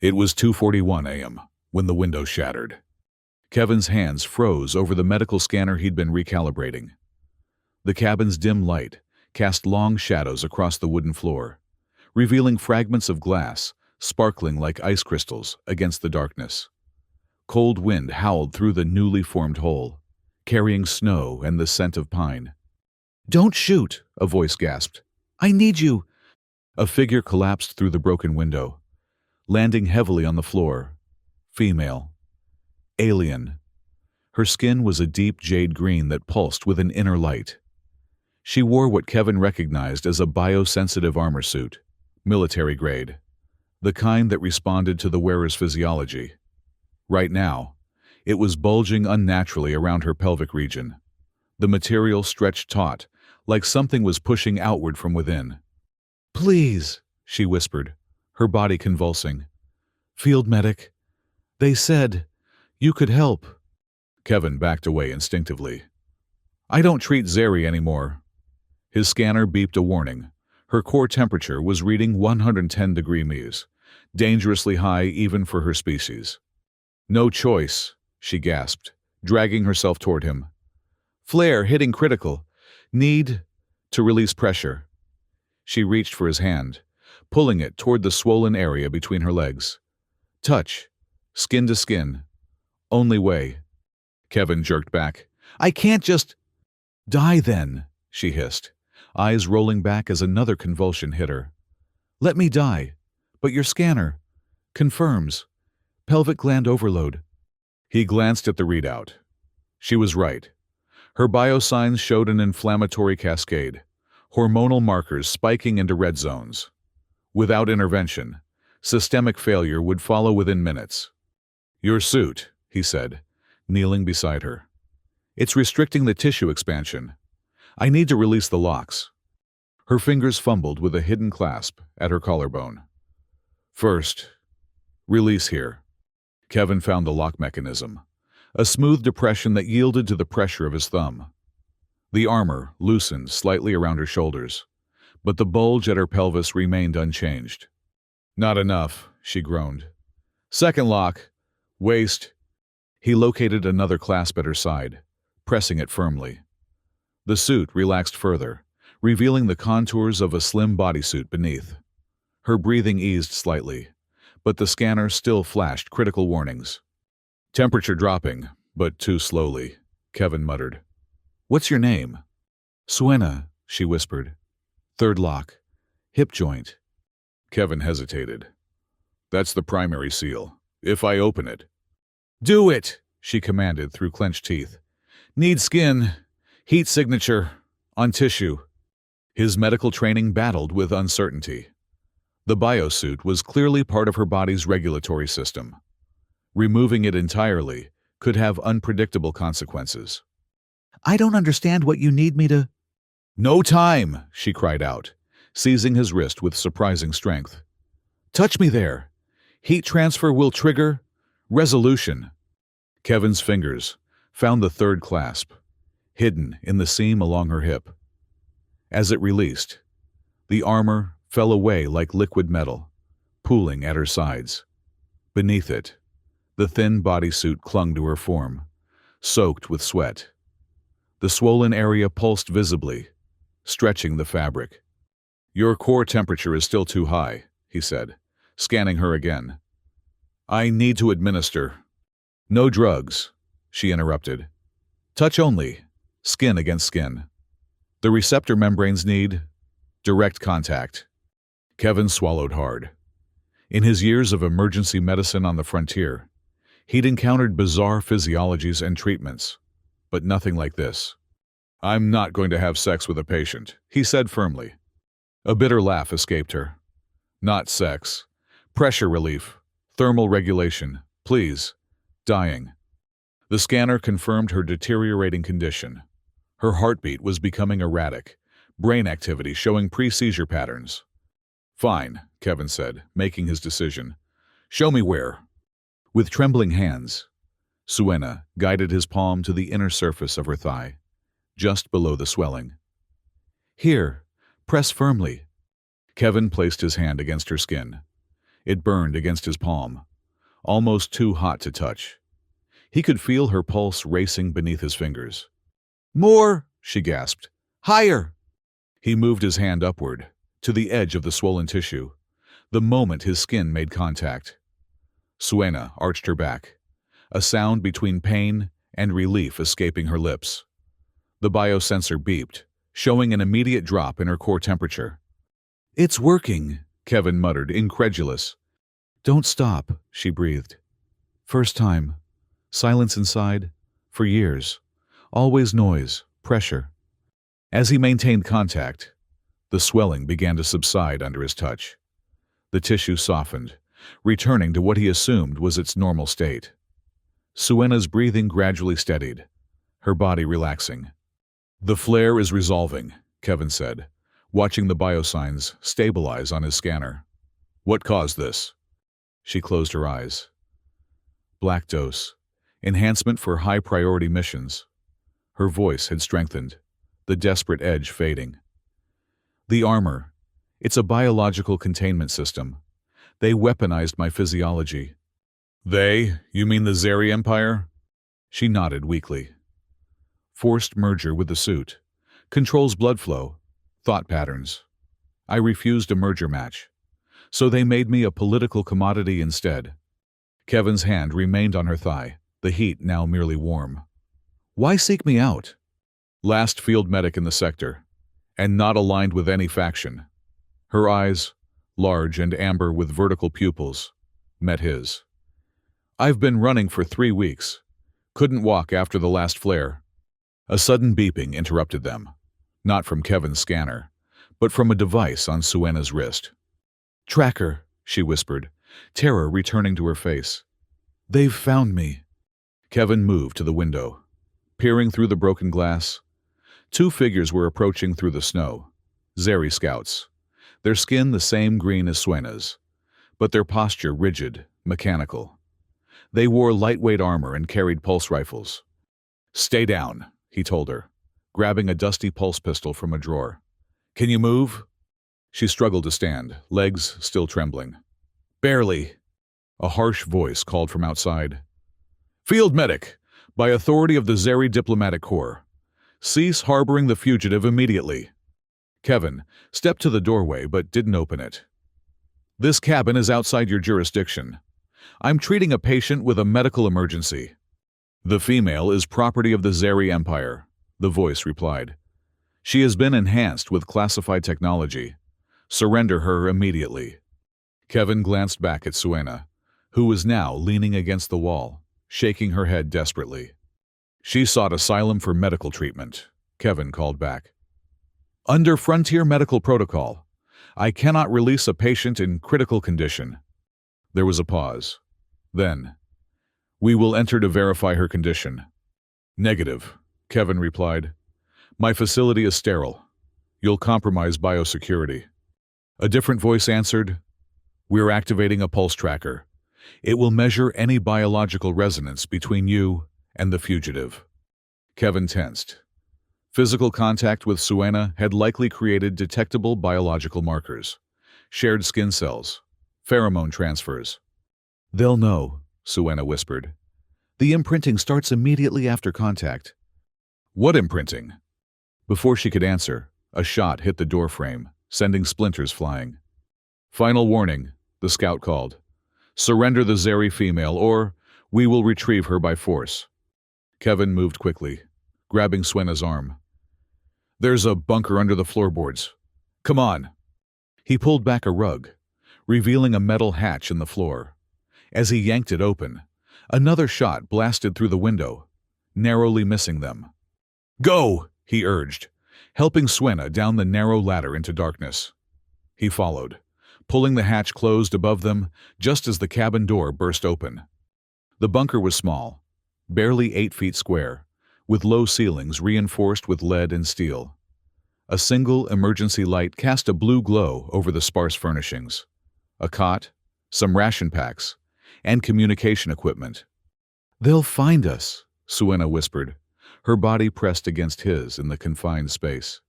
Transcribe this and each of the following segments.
It was 2:41 a.m. when the window shattered. Kevin's hands froze over the medical scanner he'd been recalibrating. The cabin's dim light cast long shadows across the wooden floor, revealing fragments of glass sparkling like ice crystals against the darkness. Cold wind howled through the newly formed hole, carrying snow and the scent of pine. "Don't shoot," a voice gasped. "I need you." A figure collapsed through the broken window, landing heavily on the floor. Female. Alien. Her skin was a deep jade green that pulsed with an inner light. She wore what Kevin recognized as a biosensitive armor suit, military grade, the kind that responded to the wearer's physiology. Right now, it was bulging unnaturally around her pelvic region. The material stretched taut, like something was pushing outward from within. "Please," she whispered, her body convulsing. "Field medic. They said you could help." Kevin backed away instinctively. "I don't treat Zeri anymore." His scanner beeped a warning. Her core temperature was reading 110 degrees, dangerously high even for her species. "No choice," she gasped, dragging herself toward him. "Flare hitting critical. Need to release pressure." She reached for his hand, pulling it toward the swollen area between her legs. "Touch. Skin to skin. Only way." Kevin jerked back. "I can't just—" "Die then," she hissed, eyes rolling back as another convulsion hit her. "Let me die. But your scanner confirms pelvic gland overload." He glanced at the readout. She was right. Her biosigns showed an inflammatory cascade, hormonal markers spiking into red zones. Without intervention, systemic failure would follow within minutes. "Your suit," he said, kneeling beside her. "It's restricting the tissue expansion. I need to release the locks." Her fingers fumbled with a hidden clasp at her collarbone. "First, release here." Kevin found the lock mechanism, a smooth depression that yielded to the pressure of his thumb. The armor loosened slightly around her shoulders, but the bulge at her pelvis remained unchanged. "Not enough," she groaned. "Second lock. Waist." He located another clasp at her side, pressing it firmly. The suit relaxed further, revealing the contours of a slim bodysuit beneath. Her breathing eased slightly, but the scanner still flashed critical warnings. "Temperature dropping, but too slowly," Kevin muttered. "What's your name?" "Suena," she whispered. "Third lock. Hip joint." Kevin hesitated. "That's the primary seal. If I open it—" "Do it," she commanded through clenched teeth. "Need skin. Heat signature. On tissue." His medical training battled with uncertainty. The biosuit was clearly part of her body's regulatory system. Removing it entirely could have unpredictable consequences. "I don't understand what you need me to—" "No time!" she cried out, seizing his wrist with surprising strength. "Touch me there. Heat transfer will trigger resolution." Kevin's fingers found the third clasp, hidden in the seam along her hip. As it released, the armor fell away like liquid metal, pooling at her sides. Beneath it, the thin bodysuit clung to her form, soaked with sweat. The swollen area pulsed visibly, stretching the fabric. "Your core temperature is still too high," he said, scanning her again. "I need to administer—" "No drugs," she interrupted. "Touch only, skin against skin. The receptor membranes need direct contact." Kevin swallowed hard. In his years of emergency medicine on the frontier, he'd encountered bizarre physiologies and treatments, but nothing like this. "I'm not going to have sex with a patient," he said firmly. A bitter laugh escaped her. "Not sex. Pressure relief. Thermal regulation. Please. Dying." The scanner confirmed her deteriorating condition. Her heartbeat was becoming erratic, brain activity showing pre-seizure patterns. "Fine," Kevin said, making his decision. "Show me where." With trembling hands, Suena guided his palm to the inner surface of her thigh, just below the swelling. "Here, press firmly." Kevin placed his hand against her skin, It burned against his palm, almost too hot to touch. He could feel her pulse racing beneath his fingers. "More!" she gasped. "Higher!" He moved his hand upward, to the edge of the swollen tissue, the moment his skin made contact. Suena arched her back, a sound between pain and relief escaping her lips. The biosensor beeped, showing an immediate drop in her core temperature. "It's working," Kevin muttered, incredulous. "Don't stop," she breathed. First time. Silence inside. For years. Always noise, pressure. As he maintained contact, the swelling began to subside under his touch. The tissue softened, returning to what he assumed was its normal state. Suena's breathing gradually steadied, her body relaxing. "The flare is resolving," Kevin said, watching the biosigns stabilize on his scanner. "What caused this?" She closed her eyes. Black dose. Enhancement for high-priority missions. Her voice had strengthened, the desperate edge fading. "The armor. It's a biological containment system. They weaponized my physiology." "They? You mean the Zeri Empire?" She nodded weakly. "Forced merger with the suit. Controls blood flow. Thought patterns. I refused a merger match. So they made me a political commodity instead." Kevin's hand remained on her thigh, the heat now merely warm. "Why seek me out?" "Last field medic in the sector, and not aligned with any faction." Her eyes, large and amber with vertical pupils, met his. "I've been running for 3 weeks. Couldn't walk after the last flare." A sudden beeping interrupted them, not from Kevin's scanner, but from a device on Suena's wrist. "Tracker," she whispered, terror returning to her face. "They've found me." Kevin moved to the window. Peering through the broken glass, 2 figures were approaching through the snow. Zeri scouts, their skin the same green as Suena's, but their posture rigid, mechanical. They wore lightweight armor and carried pulse rifles. "Stay down," he told her, grabbing a dusty pulse pistol from a drawer. "Can you move?" She struggled to stand, legs still trembling. "Barely." A harsh voice called from outside. "Field medic, by authority of the Zeri Diplomatic Corps. Cease harboring the fugitive immediately." Kevin stepped to the doorway but didn't open it. "This cabin is outside your jurisdiction. I'm treating a patient with a medical emergency." "The female is property of the Zeri Empire," the voice replied. "She has been enhanced with classified technology. Surrender her immediately." Kevin glanced back at Suena, who was now leaning against the wall, shaking her head desperately. "She sought asylum for medical treatment," Kevin called back. "Under Frontier Medical Protocol, I cannot release a patient in critical condition." There was a pause. Then, "We will enter to verify her condition." "Negative," Kevin replied. "My facility is sterile. You'll compromise biosecurity." A different voice answered, "We're activating a pulse tracker. It will measure any biological resonance between you and the fugitive." Kevin tensed. Physical contact with Suena had likely created detectable biological markers, shared skin cells, pheromone transfers. "They'll know," Suena whispered. "The imprinting starts immediately after contact." "What imprinting?" Before she could answer, a shot hit the doorframe, sending splinters flying. "Final warning," the scout called. "Surrender the Zeri female, or we will retrieve her by force." Kevin moved quickly, grabbing Suena's arm. "There's a bunker under the floorboards. Come on." He pulled back a rug, revealing a metal hatch in the floor. As he yanked it open, another shot blasted through the window, narrowly missing them. "Go!" he urged, helping Suena down the narrow ladder into darkness. He followed, pulling the hatch closed above them just as the cabin door burst open. The bunker was small, barely 8 feet square, with low ceilings reinforced with lead and steel. A single emergency light cast a blue glow over the sparse furnishings. A cot, some ration packs, and communication equipment. "They'll find us," Suena whispered, her body pressed against his in the confined space.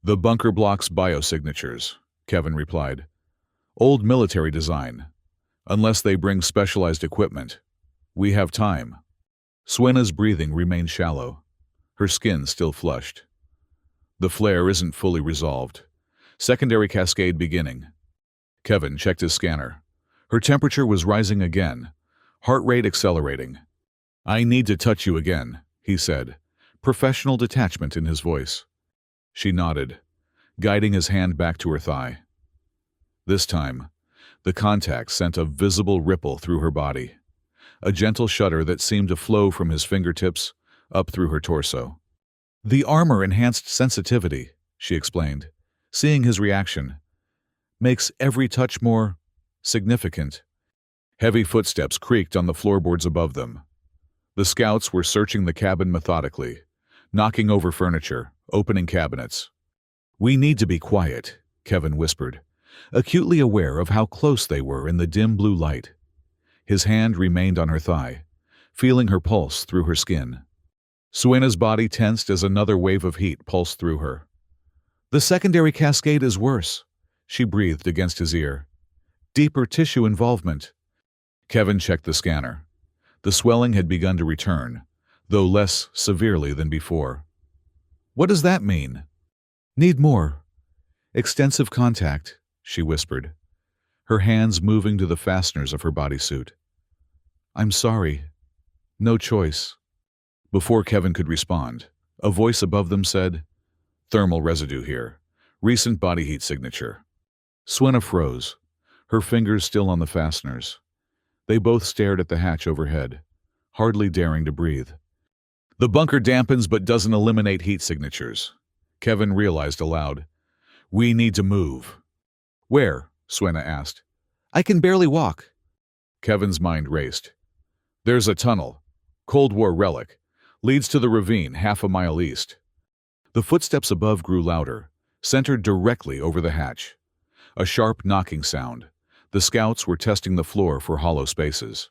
"The bunker blocks biosignatures," Kevin replied. "Old military design, Unless they bring specialized equipment. We have time. Suena's breathing remained shallow, her skin still flushed. The flare isn't fully resolved. Secondary cascade beginning. Kevin checked his scanner. Her temperature was rising again, heart rate accelerating. I need to touch you again, he said, professional detachment in his voice. She nodded, guiding his hand back to her thigh. This time, the contact sent a visible ripple through her body, a gentle shudder that seemed to flow from his fingertips up through her torso. The armor enhanced sensitivity, she explained, seeing his reaction. Makes every touch more significant. Heavy footsteps creaked on the floorboards above them. The scouts were searching the cabin methodically, knocking over furniture, opening cabinets. We need to be quiet, Kevin whispered, acutely aware of how close they were in the dim blue light. His hand remained on her thigh, feeling her pulse through her skin. Suena's body tensed as another wave of heat pulsed through her. The secondary cascade is worse, she breathed against his ear. Deeper tissue involvement. Kevin checked the scanner. The swelling had begun to return, though less severely than before. What does that mean? Need more. Extensive contact, she whispered, her hands moving to the fasteners of her bodysuit. I'm sorry. No choice. Before Kevin could respond, a voice above them said, Thermal residue here. Recent body heat signature. Suena froze, her fingers still on the fasteners. They both stared at the hatch overhead, hardly daring to breathe. The bunker dampens but doesn't eliminate heat signatures, Kevin realized aloud. We need to move. Where? Suena asked. I can barely walk. Kevin's mind raced. There's a tunnel, Cold War relic, leads to the ravine half a mile east. The footsteps above grew louder, centered directly over the hatch. A sharp knocking sound. The scouts were testing the floor for hollow spaces.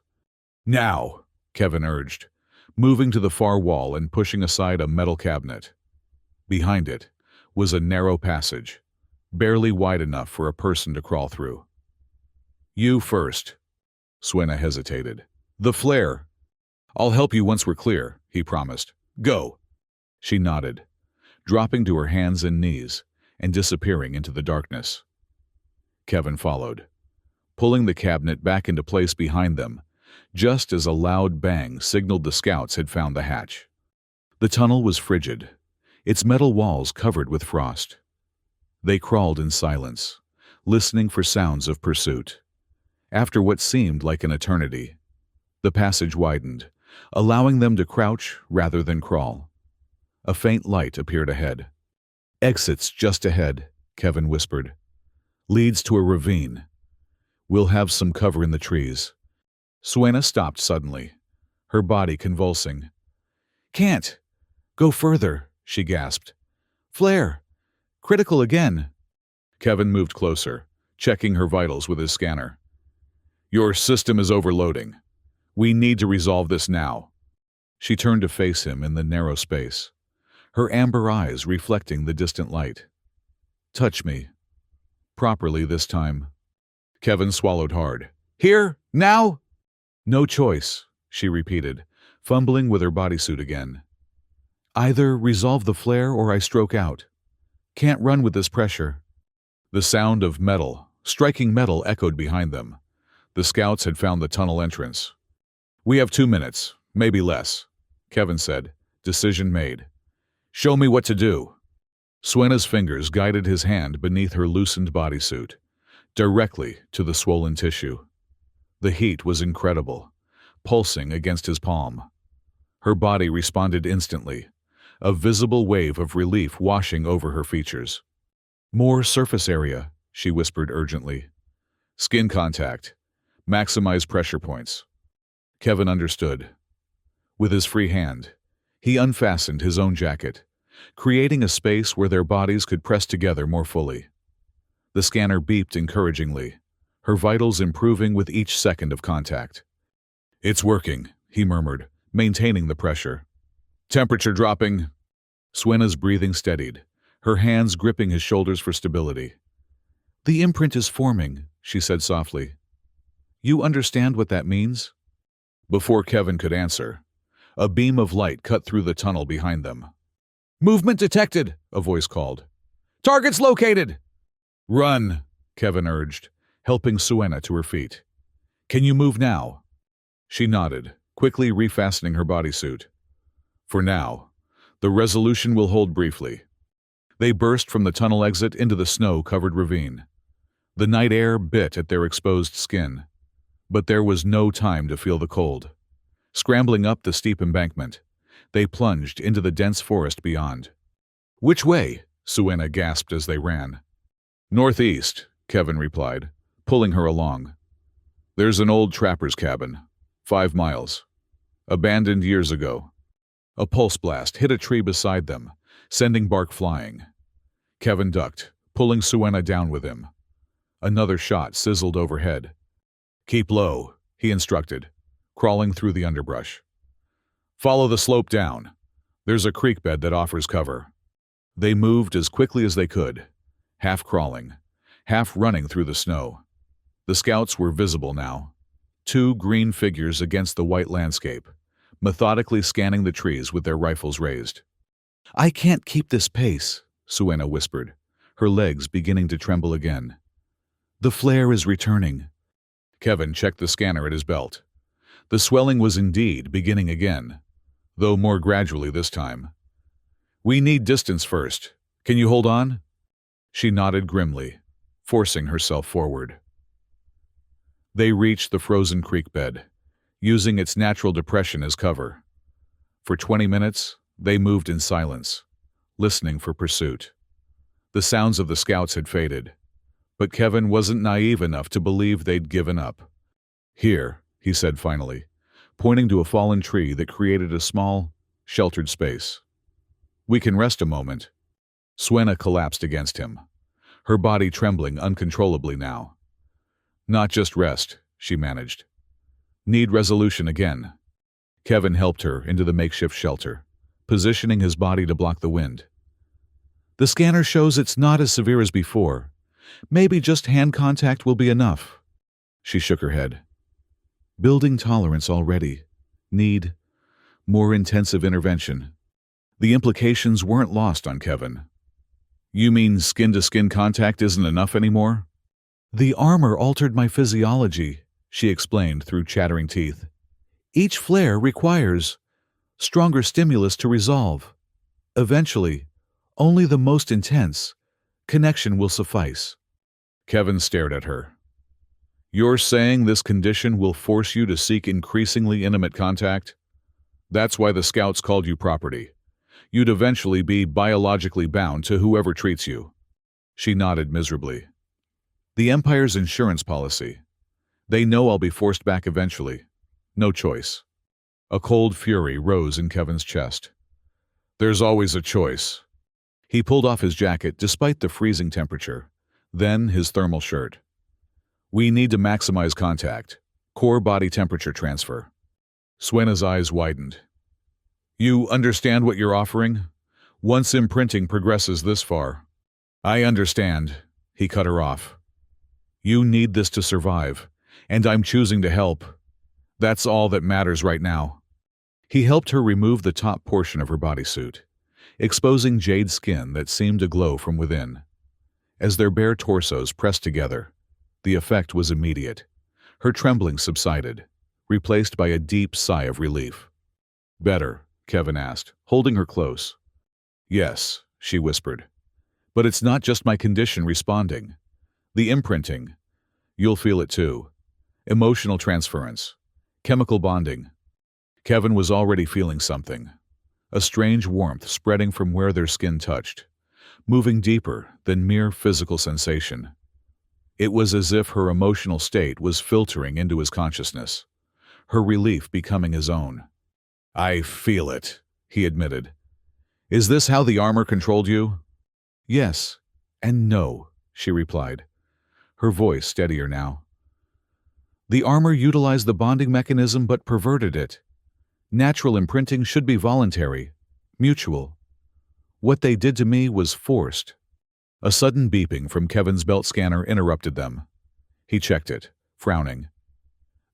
Now, Kevin urged, moving to the far wall and pushing aside a metal cabinet. Behind it was a narrow passage, barely wide enough for a person to crawl through. You first. Suena hesitated. The flare. I'll help you once we're clear, he promised. Go. She nodded, dropping to her hands and knees and disappearing into the darkness. Kevin followed, pulling the cabinet back into place behind them, just as a loud bang signaled the scouts had found the hatch. The tunnel was frigid, its metal walls covered with frost. They crawled in silence, listening for sounds of pursuit. After what seemed like an eternity, the passage widened, allowing them to crouch rather than crawl. A faint light appeared ahead. Exits just ahead, Kevin whispered. Leads to a ravine. We'll have some cover in the trees. Suena stopped suddenly, her body convulsing. Can't. Go further, she gasped. Flare. Critical again. Kevin moved closer, checking her vitals with his scanner. Your system is overloading. We need to resolve this now. She turned to face him in the narrow space, her amber eyes reflecting the distant light. Touch me. Properly this time. Kevin swallowed hard. Here? Now? No choice, she repeated, fumbling with her bodysuit again. Either resolve the flare or I stroke out. Can't run with this pressure. The sound of metal, striking metal, echoed behind them. The scouts had found the tunnel entrance. We have 2 minutes, maybe less, Kevin said, decision made. Show me what to do. Suena's fingers guided his hand beneath her loosened bodysuit, directly to the swollen tissue. The heat was incredible, pulsing against his palm. Her body responded instantly, a visible wave of relief washing over her features. More surface area, she whispered urgently. Skin contact. Maximize pressure points. Kevin understood. With his free hand, he unfastened his own jacket, creating a space where their bodies could press together more fully. The scanner beeped encouragingly, her vitals improving with each second of contact. It's working, he murmured, maintaining the pressure. Temperature dropping. Suena's breathing steadied, her hands gripping his shoulders for stability. The imprint is forming, she said softly. You understand what that means? Before Kevin could answer, a beam of light cut through the tunnel behind them. Movement detected, a voice called. Targets located! Run, Kevin urged, helping Suena to her feet. Can you move now? She nodded, quickly refastening her bodysuit. For now, the resolution will hold briefly. They burst from the tunnel exit into the snow-covered ravine. The night air bit at their exposed skin, but there was no time to feel the cold. Scrambling up the steep embankment, they plunged into the dense forest beyond. Which way? Suena gasped as they ran. Northeast, Kevin replied, pulling her along. There's an old trapper's cabin, 5 miles. Abandoned years ago. A pulse blast hit a tree beside them, sending bark flying. Kevin ducked, pulling Suena down with him. Another shot sizzled overhead. Keep low, he instructed, crawling through the underbrush. Follow the slope down. There's a creek bed that offers cover. They moved as quickly as they could, half crawling, half running through the snow. The scouts were visible now, 2 green figures against the white landscape, methodically scanning the trees with their rifles raised. I can't keep this pace, Suena whispered, her legs beginning to tremble again. The flare is returning. Kevin checked the scanner at his belt. The swelling was indeed beginning again, though more gradually this time. We need distance first. Can you hold on? She nodded grimly, forcing herself forward. They reached the frozen creek bed, using its natural depression as cover. For 20 minutes, they moved in silence, listening for pursuit. The sounds of the scouts had faded, but Kevin wasn't naive enough to believe they'd given up. Here, he said finally, pointing to a fallen tree that created a small, sheltered space. We can rest a moment. Suena collapsed against him, her body trembling uncontrollably now. Not just rest, she managed. Need resolution again. Kevin helped her into the makeshift shelter, positioning his body to block the wind. The scanner shows it's not as severe as before. Maybe just hand contact will be enough. She shook her head. Building tolerance already. Need more intensive intervention. The implications weren't lost on Kevin. You mean skin-to-skin contact isn't enough anymore? The armor altered my physiology, she explained through chattering teeth. Each flare requires stronger stimulus to resolve. Eventually, only the most intense connection will suffice. Kevin stared at her. You're saying this condition will force you to seek increasingly intimate contact? That's why the scouts called you property. You'd eventually be biologically bound to whoever treats you. She nodded miserably. The Empire's insurance policy. They know I'll be forced back eventually. No choice. A cold fury rose in Kevin's chest. There's always a choice. He pulled off his jacket despite the freezing temperature, then his thermal shirt. We need to maximize contact. Core body temperature transfer. Suena's eyes widened. You understand what you're offering? Once imprinting progresses this far. I understand, he cut her off. You need this to survive, and I'm choosing to help. That's all that matters right now. He helped her remove the top portion of her bodysuit, exposing jade skin that seemed to glow from within. As their bare torsos pressed together, the effect was immediate. Her trembling subsided, replaced by a deep sigh of relief. Better, Kevin asked, holding her close. Yes, she whispered. But it's not just my condition responding. The imprinting. You'll feel it too. Emotional transference. Chemical bonding. Kevin was already feeling something. A strange warmth spreading from where their skin touched, moving deeper than mere physical sensation. It was as if her emotional state was filtering into his consciousness, her relief becoming his own. I feel it, he admitted. Is this how the armor controlled you? Yes, and no, she replied, her voice steadier now. The armor utilized the bonding mechanism but perverted it. Natural imprinting should be voluntary, mutual. What they did to me was forced. A sudden beeping from Kevin's belt scanner interrupted them. He checked it, frowning.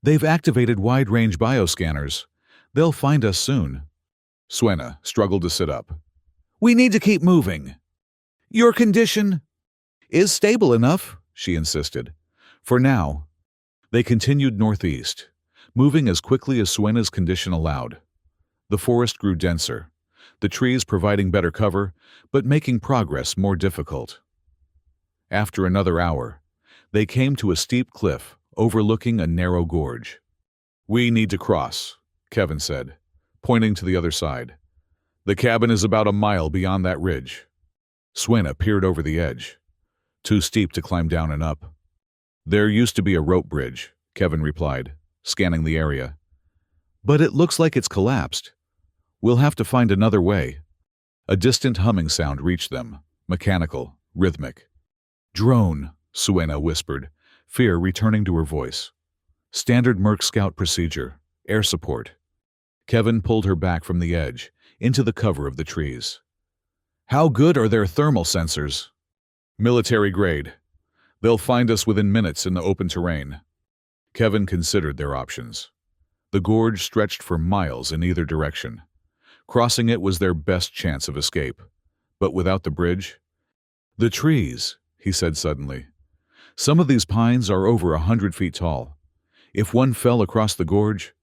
They've activated wide-range bioscanners. They'll find us soon. Suena struggled to sit up. We need to keep moving. Your condition is stable enough, she insisted. For now. They continued northeast, moving as quickly as Suena's condition allowed. The forest grew denser, the trees providing better cover, but making progress more difficult. After another hour, they came to a steep cliff overlooking a narrow gorge. We need to cross, Kevin said, pointing to the other side. The cabin is about a mile beyond that ridge. Suena peered over the edge. Too steep to climb down and up. There used to be a rope bridge, Kevin replied, scanning the area. But it looks like it's collapsed. We'll have to find another way. A distant humming sound reached them, mechanical, rhythmic. Drone, Suena whispered, fear returning to her voice. Standard Merc Scout procedure, air support. Kevin pulled her back from the edge, into the cover of the trees. How good are their thermal sensors? Military grade. They'll find us within minutes in the open terrain. Kevin considered their options. The gorge stretched for miles in either direction. Crossing it was their best chance of escape. But without the bridge? The trees, he said suddenly. Some of these pines are over 100 feet tall. If one fell across the gorge...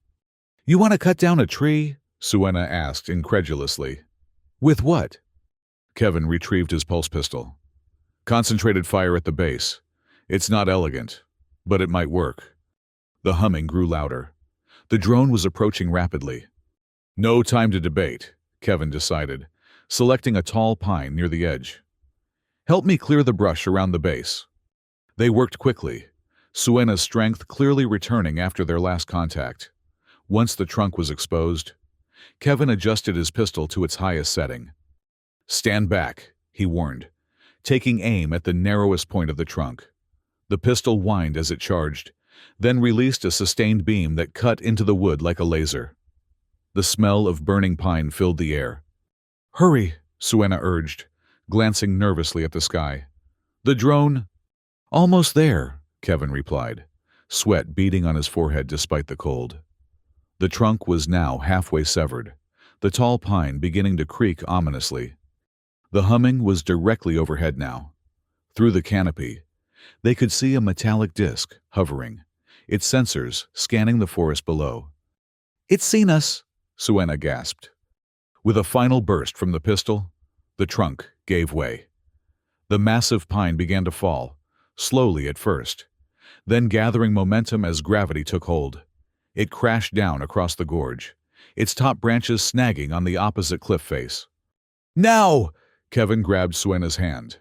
You want to cut down a tree? Suena asked incredulously. With what? Kevin retrieved his pulse pistol. Concentrated fire at the base. It's not elegant, but it might work. The humming grew louder. The drone was approaching rapidly. No time to debate, Kevin decided, selecting a tall pine near the edge. Help me clear the brush around the base. They worked quickly, Suena's strength clearly returning after their last contact. Once the trunk was exposed, Kevin adjusted his pistol to its highest setting. Stand back, he warned, taking aim at the narrowest point of the trunk. The pistol whined as it charged, then released a sustained beam that cut into the wood like a laser. The smell of burning pine filled the air. Hurry, Suena urged, glancing nervously at the sky. The drone... Almost there, Kevin replied, sweat beading on his forehead despite the cold. The trunk was now halfway severed, the tall pine beginning to creak ominously. The humming was directly overhead now. Through the canopy, they could see a metallic disc hovering, its sensors scanning the forest below. It's seen us, Suena gasped. With a final burst from the pistol, the trunk gave way. The massive pine began to fall, slowly at first, then gathering momentum as gravity took hold. It crashed down across the gorge, its top branches snagging on the opposite cliff face. Now! Kevin grabbed Suena's hand,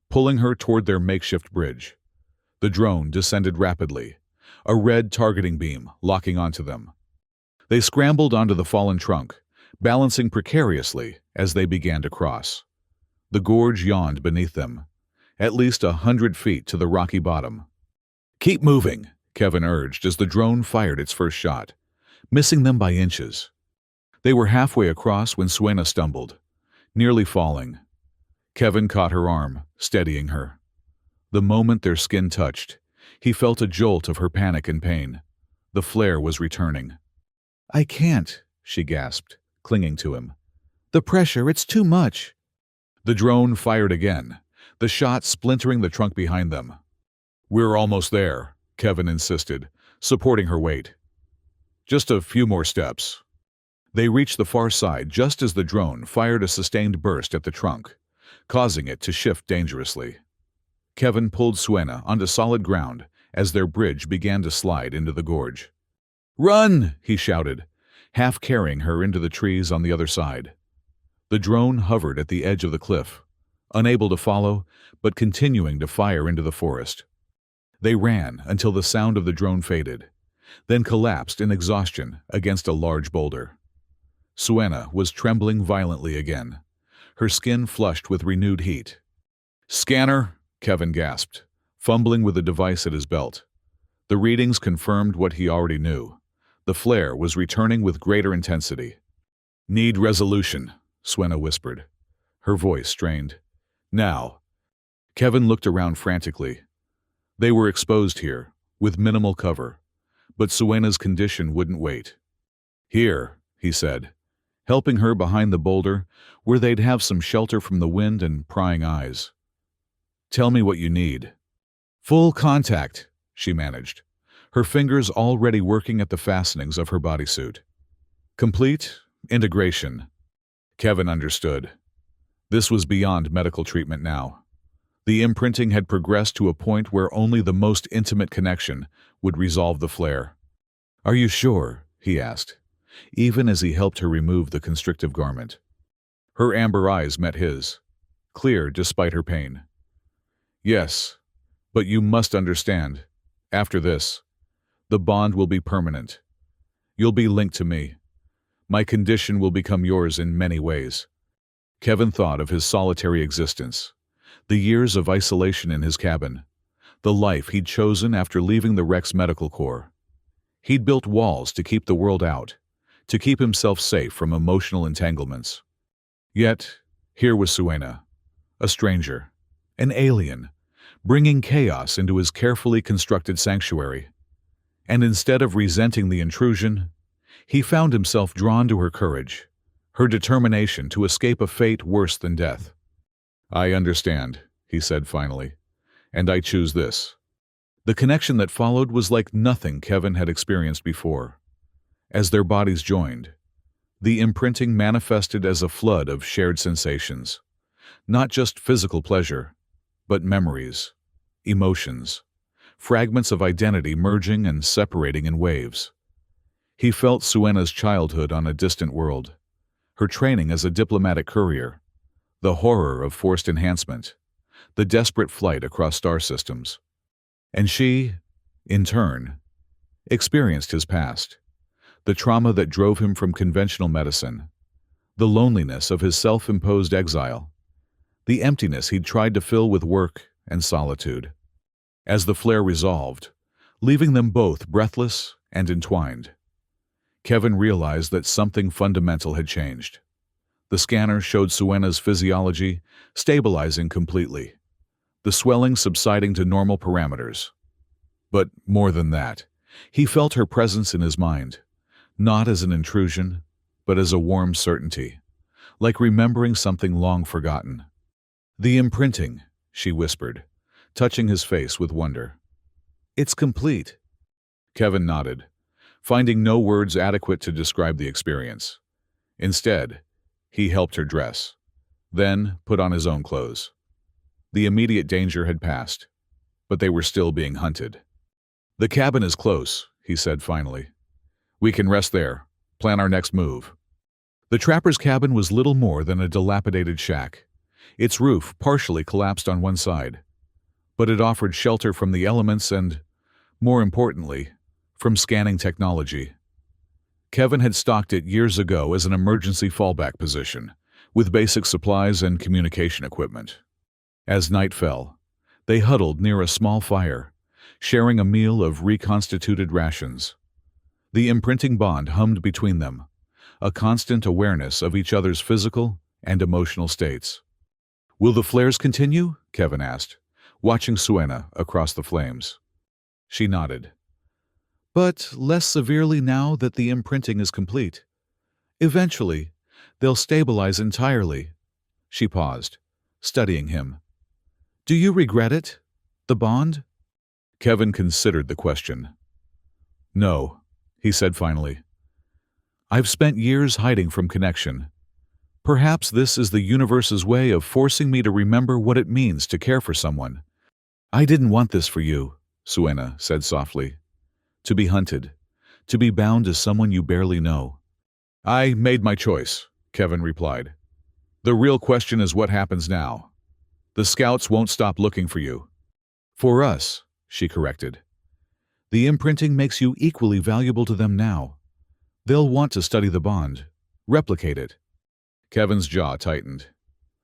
pulling her toward their makeshift bridge. The drone descended rapidly, a red targeting beam locking onto them. They scrambled onto the fallen trunk, balancing precariously as they began to cross. The gorge yawned beneath them, at least 100 feet to the rocky bottom. Keep moving, Kevin urged as the drone fired its first shot, missing them by inches. They were halfway across when Suena stumbled, nearly falling. Kevin caught her arm, steadying her. The moment their skin touched, he felt a jolt of her panic and pain. The flare was returning. I can't, she gasped, clinging to him. The pressure, it's too much. The drone fired again, the shot splintering the trunk behind them. We're almost there, Kevin insisted, supporting her weight. Just a few more steps. They reached the far side just as the drone fired a sustained burst at the trunk, causing it to shift dangerously. Kevin pulled Suena onto solid ground as their bridge began to slide into the gorge. Run, he shouted, half carrying her into the trees on the other side. The drone hovered at the edge of the cliff, unable to follow, but continuing to fire into the forest. They ran until the sound of the drone faded, then collapsed in exhaustion against a large boulder. Suena was trembling violently again, her skin flushed with renewed heat. Scanner, Kevin gasped, fumbling with the device at his belt. The readings confirmed what he already knew. The flare was returning with greater intensity. Need resolution, Suena whispered, her voice strained. Now. Kevin looked around frantically. They were exposed here, with minimal cover, But Suena's condition wouldn't wait. "Here," he said, helping her behind the boulder where they'd have some shelter from the wind and prying eyes. "Tell me what you need." "Full contact," she managed, her fingers already working at the fastenings of her bodysuit. "Complete integration." Kevin understood. This was beyond medical treatment now. The imprinting had progressed to a point where only the most intimate connection would resolve the flare. "Are you sure?" he asked, even as he helped her remove the constrictive garment. Her amber eyes met his, clear despite her pain. "Yes, but you must understand, after this, the bond will be permanent. You'll be linked to me. My condition will become yours in many ways." Kevin thought of his solitary existence, the years of isolation in his cabin, the life he'd chosen after leaving the Rex Medical Corps. He'd built walls to keep the world out, to keep himself safe from emotional entanglements. Yet, here was Suena, a stranger, an alien, bringing chaos into his carefully constructed sanctuary. And instead of resenting the intrusion, he found himself drawn to her courage, her determination to escape a fate worse than death. "I understand," he said finally, "and I choose this." The connection that followed was like nothing Kevin had experienced before. As their bodies joined, the imprinting manifested as a flood of shared sensations, not just physical pleasure, but memories, emotions, fragments of identity merging and separating in waves. He felt Suena's childhood on a distant world, her training as a diplomatic courier, the horror of forced enhancement, the desperate flight across star systems. And she, in turn, experienced his past, the trauma that drove him from conventional medicine, the loneliness of his self-imposed exile, the emptiness he'd tried to fill with work and solitude. As the flare resolved, leaving them both breathless and entwined, Kevin realized that something fundamental had changed. The scanner showed Suena's physiology stabilizing completely, the swelling subsiding to normal parameters. But more than that, he felt her presence in his mind, not as an intrusion, but as a warm certainty, like remembering something long forgotten. "The imprinting," she whispered, touching his face with wonder. "It's complete." Kevin nodded, finding no words adequate to describe the experience. Instead, he helped her dress, then put on his own clothes. The immediate danger had passed, but they were still being hunted. "The cabin is close," he said finally. "We can rest there, plan our next move." The trapper's cabin was little more than a dilapidated shack, its roof partially collapsed on one side. But it offered shelter from the elements and, more importantly, from scanning technology. Kevin had stocked it years ago as an emergency fallback position, with basic supplies and communication equipment. As night fell, they huddled near a small fire, sharing a meal of reconstituted rations. The imprinting bond hummed between them, a constant awareness of each other's physical and emotional states. "Will the flares continue?" Kevin asked, watching Suena across the flames. She nodded. "But less severely now that the imprinting is complete. Eventually, they'll stabilize entirely." She paused, studying him. "Do you regret it? The bond?" Kevin considered the question. "No," he said finally. "I've spent years hiding from connection. Perhaps this is the universe's way of forcing me to remember what it means to care for someone." "I didn't want this for you," Suena said softly. "To be hunted, to be bound to someone you barely know." "I made my choice," Kevin replied. "The real question is what happens now. The scouts won't stop looking for you." "For us," she corrected. "The imprinting makes you equally valuable to them now. They'll want to study the bond, replicate it." Kevin's jaw tightened.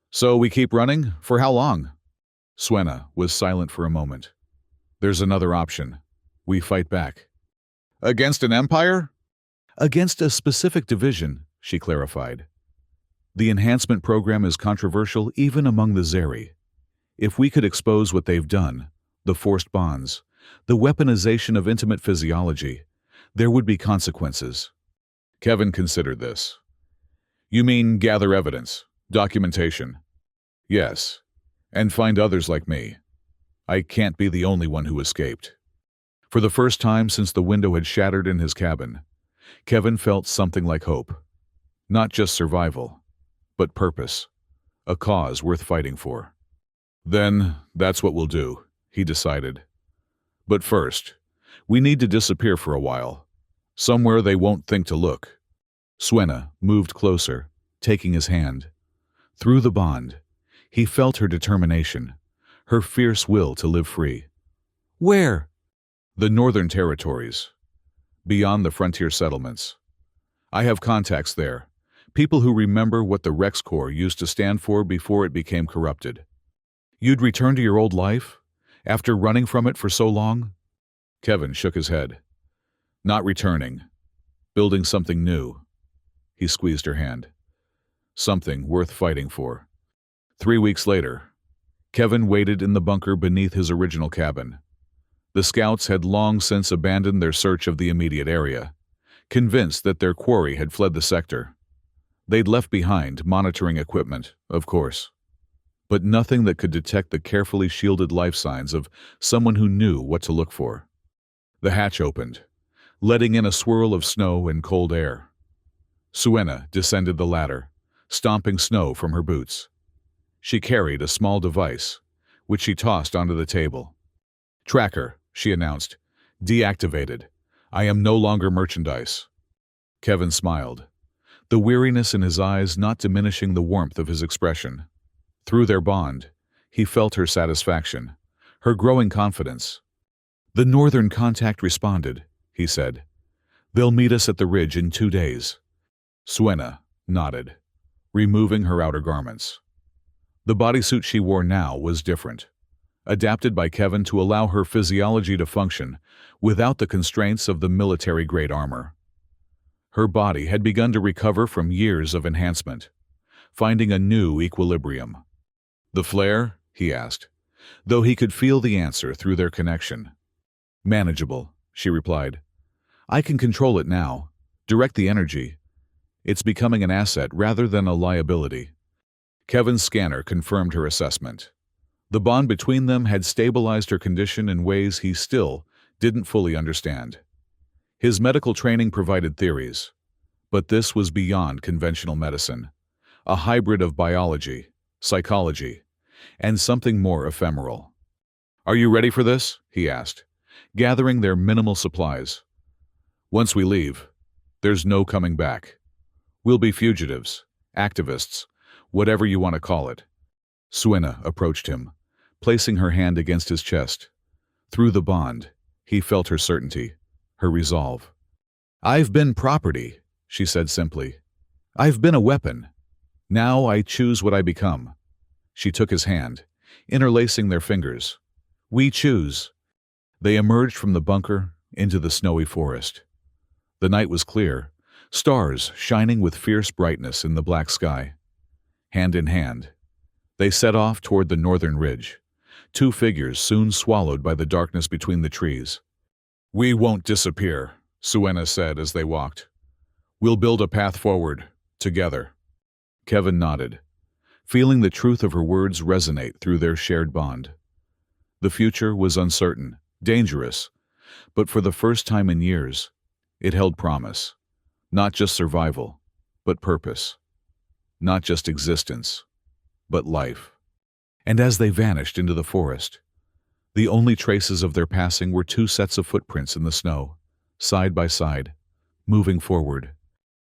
"So we keep running? For how long?" Suena was silent for a moment. "There's another option. We fight back." "Against an empire?" "Against a specific division," she clarified. "The enhancement program is controversial even among the Zeri. If we could expose what they've done, the forced bonds, the weaponization of intimate physiology, There would be consequences. Kevin considered this. You mean gather evidence, documentation? Yes, and find others like me. I can't be the only one who escaped. For the first time since the window had shattered in his cabin, Kevin felt something like hope. Not just survival, but purpose. A cause worth fighting for. Then, that's what we'll do, he decided. But first, we need to disappear for a while. Somewhere they won't think to look. Suena moved closer, taking his hand. Through the bond, he felt her determination, her fierce will to live free. Where? The Northern Territories. Beyond the frontier settlements. I have contacts there, people who remember what the Rex Corps used to stand for before it became corrupted. You'd return to your old life, after running from it for so long? Kevin shook his head. Not returning. Building something new. He squeezed her hand. Something worth fighting for. 3 weeks later, Kevin waited in the bunker beneath his original cabin. The scouts had long since abandoned their search of the immediate area, convinced that their quarry had fled the sector. They'd left behind monitoring equipment, of course, but nothing that could detect the carefully shielded life signs of someone who knew what to look for. The hatch opened, letting in a swirl of snow and cold air. Suena descended the ladder, stomping snow from her boots. She carried a small device, which she tossed onto the table. Tracker, she announced. Deactivated. I am no longer merchandise. Kevin smiled, the weariness in his eyes not diminishing the warmth of his expression. Through their bond, he felt her satisfaction, her growing confidence. The Northern contact responded, he said. They'll meet us at the ridge in 2 days. Suena nodded, removing her outer garments. The bodysuit she wore now was different, adapted by Kevin to allow her physiology to function without the constraints of the military-grade armor. Her body had begun to recover from years of enhancement, finding a new equilibrium. The flare? He asked, though he could feel the answer through their connection. Manageable, she replied. I can control it now, direct the energy. It's becoming an asset rather than a liability. Kevin's scanner confirmed her assessment. The bond between them had stabilized her condition in ways he still didn't fully understand. His medical training provided theories, but this was beyond conventional medicine, a hybrid of biology, psychology, and something more ephemeral. Are you ready for this? He asked, gathering their minimal supplies. Once we leave, there's no coming back. We'll be fugitives, activists, whatever you want to call it. Suena approached him, placing her hand against his chest. Through the bond, he felt her certainty, her resolve. I've been property, she said simply. I've been a weapon. Now I choose what I become. She took his hand, interlacing their fingers. We choose. They emerged from the bunker into the snowy forest. The night was clear, stars shining with fierce brightness in the black sky. Hand in hand, they set off toward the northern ridge, 2 figures soon swallowed by the darkness between the trees. We won't disappear, Suena said as they walked. We'll build a path forward, together. Kevin nodded, feeling the truth of her words resonate through their shared bond. The future was uncertain, dangerous, but for the first time in years, it held promise. Not just survival, but purpose. Not just existence, but life. And as they vanished into the forest, the only traces of their passing were 2 sets of footprints in the snow, side by side, moving forward.